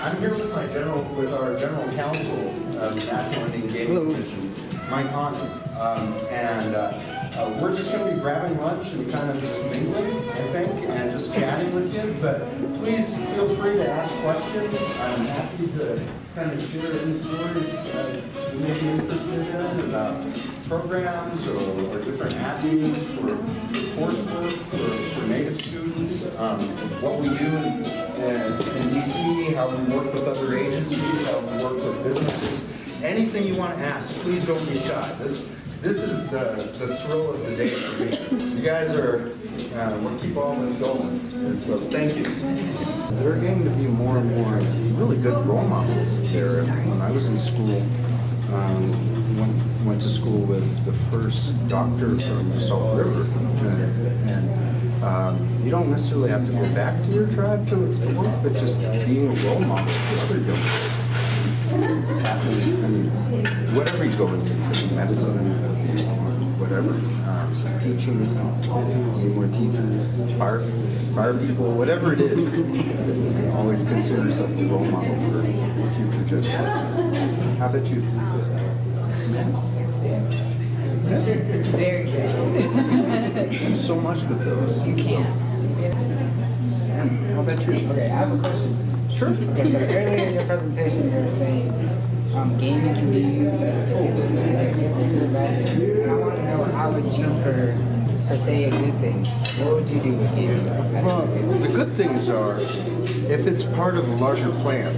I'm here with our general counsel of the National Indian Gaming Commission, Mike Conley, and we're just going to be grabbing lunch and kind of just mingling, I think, and just chatting with you. But please feel free to ask questions. I'm happy to kind of share any stories you may be interested in about programs or different avenues for coursework for Native students, what we do in DC, how we work with other agencies, how we work with businesses. Anything you want to ask, please don't be shy. This is the thrill of the day for me. You guys are, we'll keep all this going. And so thank you. There are getting to be more and more really good role models there. When I was in school, went to school with the first doctor from Salt River, and you don't necessarily have to go back to your tribe to work, but just being a role model for other young folks. It's happening. I mean, whatever you go into, medicine, whatever, teaching, need more teachers, fire people, whatever it is, always consider yourself a role model for future generations. How about you? Very good. Do so much with those. You can. And how about you? Okay, I have a question. Sure. Okay, so earlier in your presentation, you were saying gaming can be used as a tool. And I want to know, how would you, per se, a good thing? What would you do with gaming? Well, the good things are, if it's part of a larger plan,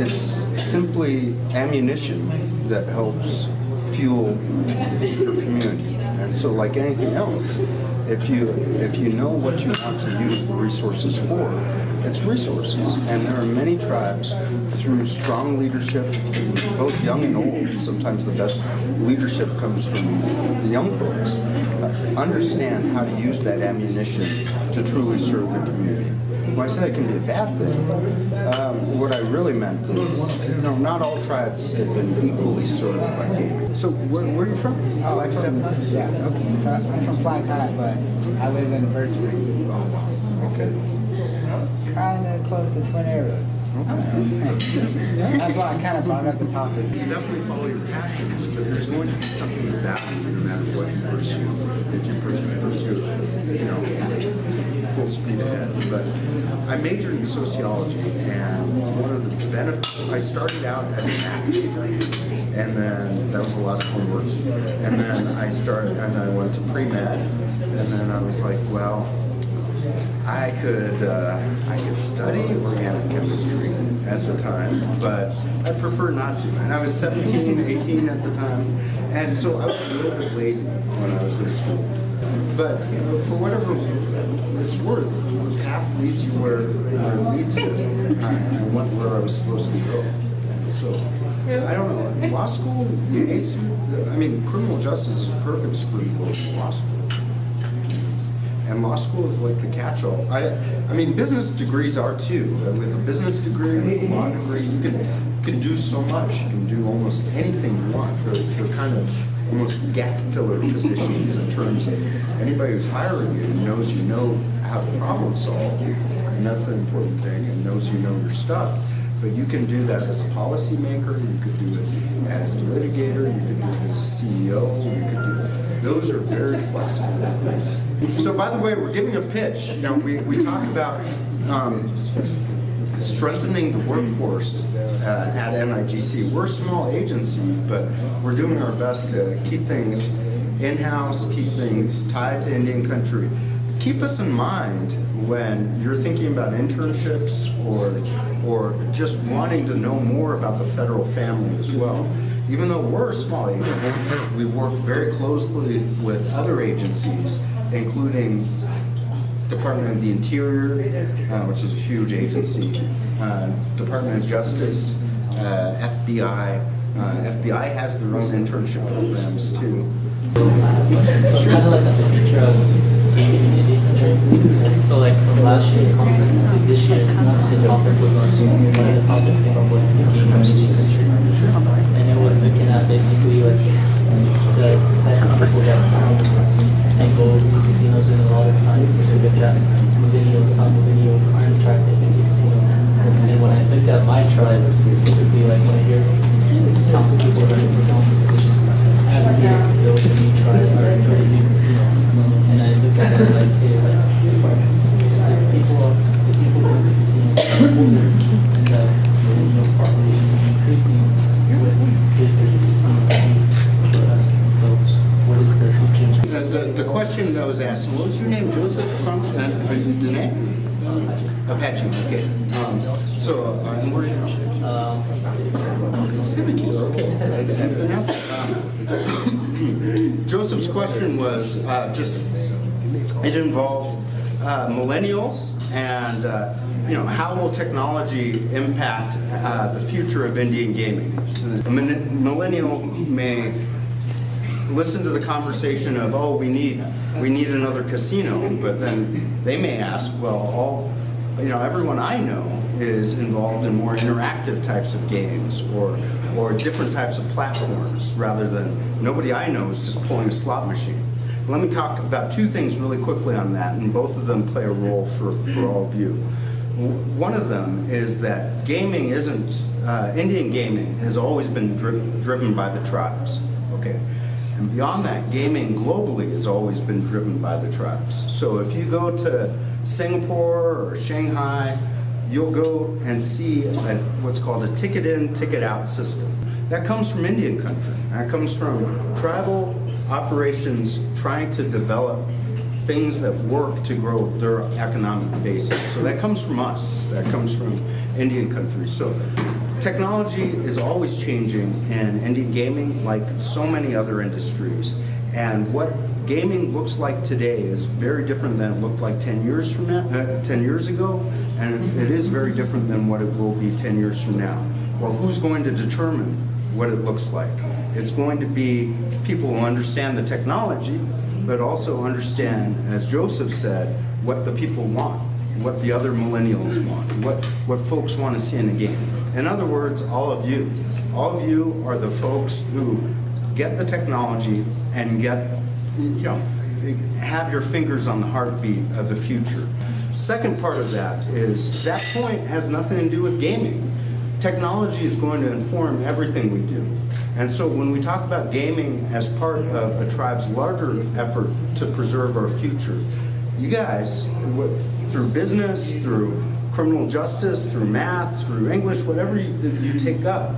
it's simply ammunition that helps fuel your community. And so, like anything else, if you know what you want to use the resources for, it's resources. And there are many tribes, through strong leadership, both young and old. Sometimes the best leadership comes from the young folks. Understand how to use that ammunition to truly serve the community. When I say it can be a bad thing, what I really meant is, not all tribes have been equally served by gaming. So where are you from? Oh, I'm from Flat High, but I live in Birchwood, which is kind of close to Twin Arrows. That's why I kind of brought up the topic. You definitely follow your passions, but there's going to be something about you no matter what you pursue. If you pursue, full speed ahead. But I majored in sociology, and one of the benefits, I started out as a math major, and then that was a lot of homework. And then I went to pre-med, and then I was like, well, I could study organic chemistry at the time, but I prefer not to. And I was 17, 18 at the time, and so I was a little bit lazy when I was in school. But for whatever it's worth, the path leads you where it leads you. I went where I was supposed to go. So I don't know. Law school, criminal justice is a perfect springboard for law school. And law school is like the catch-all. I mean, business degrees are too. With a business degree, with a law degree, you can do so much. You can do almost anything you want. They're kind of almost gap filler positions in terms of anybody who's hiring you knows you know how to problem solve, and that's the important thing, and knows you know your stuff. But you can do that as a policymaker, you could do it as a litigator, you could do it as a CEO, you could do it. Those are very flexible things. So by the way, we're giving a pitch. We talk about strengthening the workforce at NIGC. We're a small agency, but we're doing our best to keep things in-house, keep things tied to Indian country. Keep us in mind when you're thinking about internships or just wanting to know more about the federal family as well. Even though we're a small agency, we work very closely with other agencies, including Department of the Interior, which is a huge agency, Department of Justice, FBI. FBI has their own internship programs too. So it's kind of like that's a feature of gaming in Indian country. So like from last year's conference to this year's, the topic was on one of the topics came up with gaming in Indian country. And it was looking at basically like the type of people that and go to casinos in a lot of times to look at videos, how the videos are attracted into casinos. And when I looked at my tribe, specifically, like when I hear council people running for council positions, every year there was a new tribe or a new casino. And I look at it like, hey, like, the people in the casino are older, and the population is increasing with the casino for us. And so, what is the future? The question that was asked, what was your name, Joseph? Are you Danae? Apache, okay. And where are you from? Syracuse, okay. Joseph's question was it involved millennials and how will technology impact the future of Indian gaming? A millennial may listen to the conversation of, oh, we need another casino, but then they may ask, well, everyone I know is involved in more interactive types of games or different types of platforms, rather than nobody I know is just pulling a slot machine. Let me talk about two things really quickly on that, and both of them play a role for all of you. One of them is that gaming Indian gaming has always been driven by the tribes, okay? And beyond that, gaming globally has always been driven by the tribes. So if you go to Singapore or Shanghai, you'll go and see what's called a ticket in, ticket out system. That comes from Indian country. That comes from tribal operations trying to develop things that work to grow their economic basis. So that comes from us. That comes from Indian country. So technology is always changing in Indian gaming, like so many other industries. And what gaming looks like today is very different than it looked like 10 years ago, and it is very different than what it will be 10 years from now. Well, who's going to determine what it looks like? It's going to be people who understand the technology, but also understand, as Joseph said, what the people want, what the other millennials want, what folks want to see in a game. In other words, all of you are the folks who get the technology and have your fingers on the heartbeat of the future. Second part of that is that point has nothing to do with gaming. Technology is going to inform everything we do. And so when we talk about gaming as part of a tribe's larger effort to preserve our future, you guys, through business, through criminal justice, through math, through English, whatever you take up,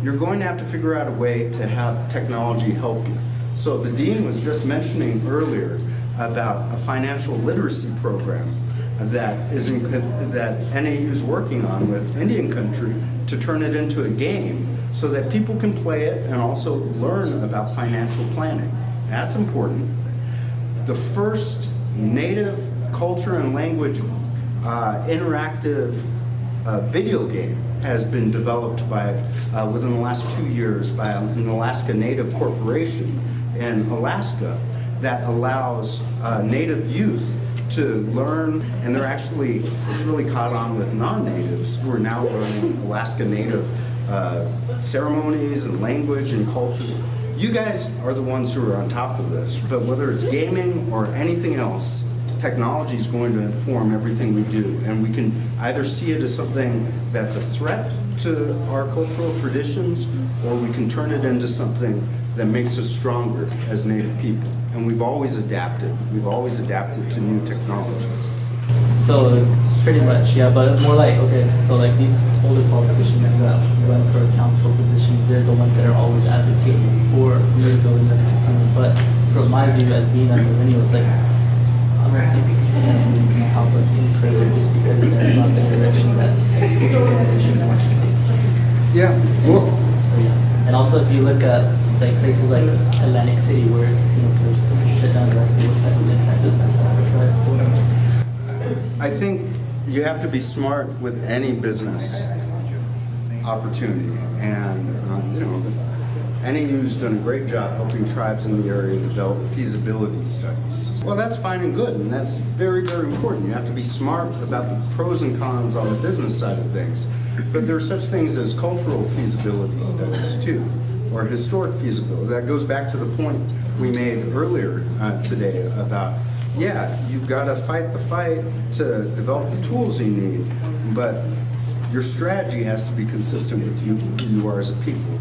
you're going to have to figure out a way to have technology help you. So the Dean was just mentioning earlier about a financial literacy program that NAU is working on with Indian country to turn it into a game so that people can play it and also learn about financial planning. That's important. The first native culture and language interactive video game has been developed within the last 2 years by an Alaska Native corporation in Alaska that allows Native youth to learn, and it's really caught on with non-natives who are now learning Alaska Native ceremonies and language and culture. You guys are the ones who are on top of this, but whether it's gaming or anything else, technology is going to inform everything we do, and we can either see it as something that's a threat to our cultural traditions, or we can turn it into something that makes us stronger as Native people. And we've always adapted. We've always adapted to new technologies. So pretty much, yeah, but it's more like, okay, so like these older politicians that run for council positions, they're the ones that are always advocating for rebuilding the casino. But from my view as being a millennial, it's like, I don't think the casino can help us in further just because that's not the direction that the generation wants to take. Yeah. Well, So, yeah. And also if you look at like places like Atlantic City where casinos are shut down, the rest of the type of incentives that advertise for. I think you have to be smart with any business opportunity, and NAU's done a great job helping tribes in the area develop feasibility studies. Well, that's fine and good, and that's very, very important. You have to be smart about the pros and cons on the business side of things. But there are such things as cultural feasibility studies too, or historic feasibility. That goes back to the point we made earlier today about, yeah, you've got to fight the fight to develop the tools you need, but Your strategy has to be consistent with who you are as a people.